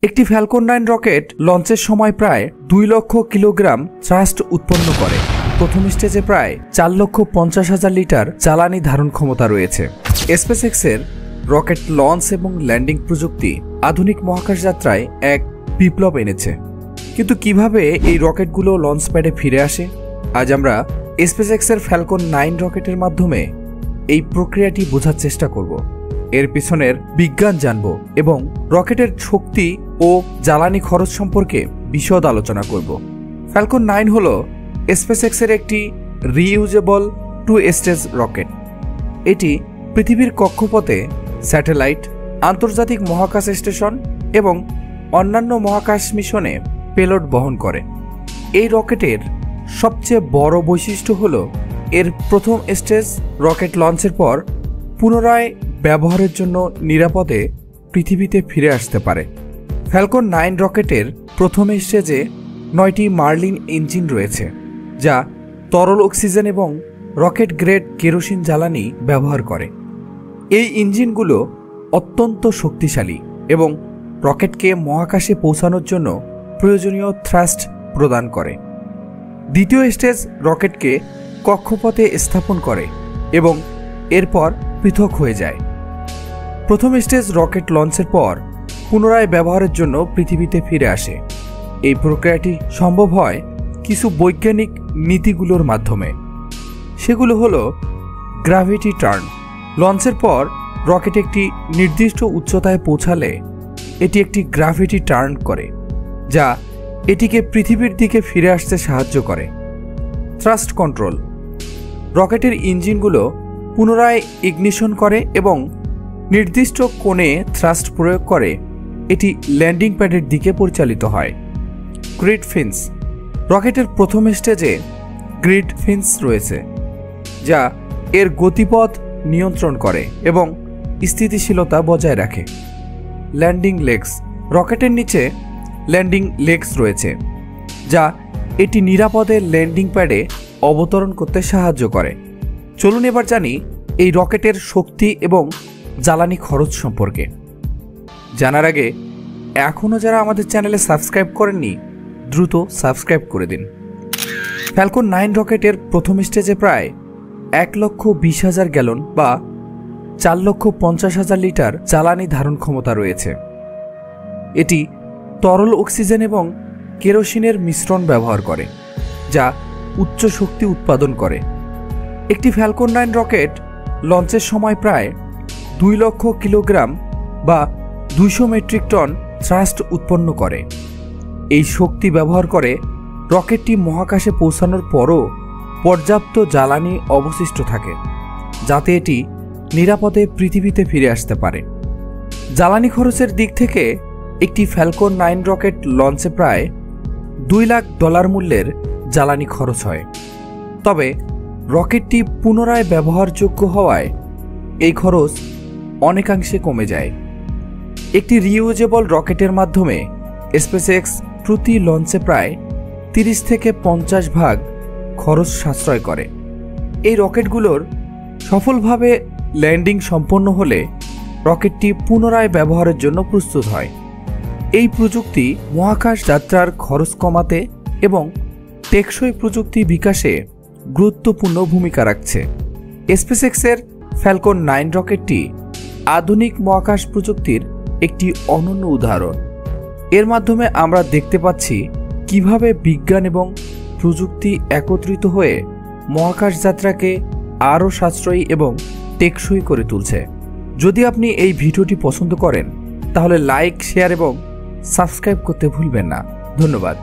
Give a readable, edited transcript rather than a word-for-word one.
একটি Falcon 9 rocket লঞ্চের সময় প্রায় 2 লক্ষ কিলোগ্রাম থ্রাস্ট উৎপন্ন করে। প্রথম স্টেজে প্রায় 4,50,000 লিটার জ্বালানি ধারণ ক্ষমতা রয়েছে। স্পেসএক্সের রকেট লঞ্চ এবং ল্যান্ডিং প্রযুক্তি আধুনিক মহাকাশ যাত্রায় এক বিপ্লব এনেছে। কিন্তু কিভাবে এই রকেটগুলো লঞ্চ প্যাডে ফিরে আসে, আজ আমরা স্পেসএক্সের ফ্যালকন 9 রকেটের মাধ্যমে এই প্রক্রিয়াটি বোঝার চেষ্টা করব। এর পিছনের বিজ্ঞান জানব এবং রকেটের শক্তি ও জ্বালানি খরচ সম্পর্কে বিশদ আলোচনা করব। ফ্যালকন 9 হল স্পেসএক্সের একটি রিইউজেবল 2 স্টেজ রকেট। এটি পৃথিবীর কক্ষপথে স্যাটেলাইট, আন্তর্জাতিক মহাকাশ স্টেশন এবং অন্যান্য মহাকাশ মিশনে পেলোড বহন করে। এই রকেটের সবচেয়ে বড় বৈশিষ্ট্য হল এর প্রথম স্টেজ রকেট লঞ্চের পর পুনরায় ব্যবহারের জন্য নিরাপদে পৃথিবীতে ফিরে আসতে পারে। ফ্যালকন 9 রকেটের প্রথম স্টেজে 9টি মার্লিন ইঞ্জিন রয়েছে, যা তরল অক্সিজেন এবং রকেট গ্রেড কেরোসিন জ্বালানি ব্যবহার করে। এই ইঞ্জিনগুলো অত্যন্ত শক্তিশালী এবং রকেটকে মহাকাশে পৌঁছানোর জন্য প্রয়োজনীয় থ্রাস্ট প্রদান করে। দ্বিতীয় স্টেজ রকেটকে কক্ষপথে স্থাপন করে এবং এরপর পৃথক হয়ে যায়। প্রথম স্টেজ রকেট লঞ্চের পর পুনরায় ব্যবহারের জন্য পৃথিবীতে ফিরে আসে। এই প্রক্রিয়াটি সম্ভব হয় কিছু বৈজ্ঞানিক নীতিগুলোর মাধ্যমে। সেগুলো হলো গ্র্যাভিটি টার্ন। লঞ্চের পর রকেট একটি নির্দিষ্ট উচ্চতায় পৌঁছালে এটি একটি গ্র্যাভিটি টার্ন করে, যা এটিকে পৃথিবীর দিকে ফিরে আসতে সাহায্য করে। Thrust control. রকেটের ইঞ্জিনগুলো পুনরায় ইগনিশন করে এবং নির্দিষ্ট কোণে থ্রাস্ট প্রয়োগ করে এটি ল্যান্ডিং প্যাডের দিকে পরিচালিত হয়। গ্রিড ফিন্স। রকেটের প্রথম স্টেজে গ্রিড ফিন্স রয়েছে, যা এর গতিপথ নিয়ন্ত্রণ করে এবং স্থিতিশীলতা বজায় রাখে। Landing legs. রকেটের নিচে ল্যান্ডিং লেগস রয়েছে, যা এটি নিরাপদে ল্যান্ডিং প্যাডে অবতরণ করতে সাহায্য করে। চলুন এবার জানি এই রকেটের শক্তি এবং জ্বালানি খরচ সম্পর্কে। জানার আগে এখনও যারা আমাদের চ্যানেলে সাবস্ক্রাইব করেননি, দ্রুত সাবস্ক্রাইব করে দিন। ফ্যালকন 9 রকেটের প্রথম স্টেজে প্রায় 1,20,000 গ্যালন বা 4,50,000 লিটার জ্বালানি ধারণ ক্ষমতা রয়েছে। এটি তরল অক্সিজেন এবং কেরোসিনের মিশ্রণ ব্যবহার করে, যা উচ্চ শক্তি উৎপাদন করে। একটি ফ্যালকন 9 রকেট লঞ্চের সময় প্রায় 2 লক্ষ কিলোগ্রাম বা 200 মেট্রিক টন থ্রাস্ট উৎপন্ন করে। এই শক্তি ব্যবহার করে রকেটটি মহাকাশে পৌঁছানোর পরও পর্যাপ্ত জ্বালানি অবশিষ্ট থাকে, যাতে এটি নিরাপদে পৃথিবীতে ফিরে আসতে পারে। জ্বালানি খরচের দিক থেকে একটি ফ্যালকন 9 রকেট লঞ্চে প্রায় $2 লাখ মূল্যের জ্বালানি খরচ হয়। তবে রকেটটি পুনরায় ব্যবহারযোগ্য হওয়ায় এই খরচ অনেকাংশে কমে যায়। একটি রিইউজেবল রকেটের মাধ্যমে স্পেসএক্স প্রতি লঞ্চে প্রায় 30 থেকে 50 ভাগ খরচ সাশ্রয় করে। এই রকেটগুলোর সফলভাবে ল্যান্ডিং সম্পন্ন হলে রকেটটি পুনরায় ব্যবহারের জন্য প্রস্তুত হয়। এই প্রযুক্তি মহাকাশ যাত্রার খরচ কমাতে এবং টেকসই প্রযুক্তি বিকাশে গুরুত্বপূর্ণ ভূমিকা রাখছে। স্পেসএক্সের ফ্যালকন 9 রকেটটি আধুনিক মহাকাশ প্রযুক্তির একটি অনন্য উদাহরণ। এর মাধ্যমে আমরা দেখতে পাচ্ছি কিভাবে বিজ্ঞান এবং প্রযুক্তি একত্রিত হয়ে মহাকাশ যাত্রাকে আরও সাশ্রয়ী এবং টেকসই করে তুলছে। যদি আপনি এই ভিডিওটি পছন্দ করেন তাহলে লাইক, শেয়ার এবং সাবস্ক্রাইব করতে ভুলবেন না। ধন্যবাদ।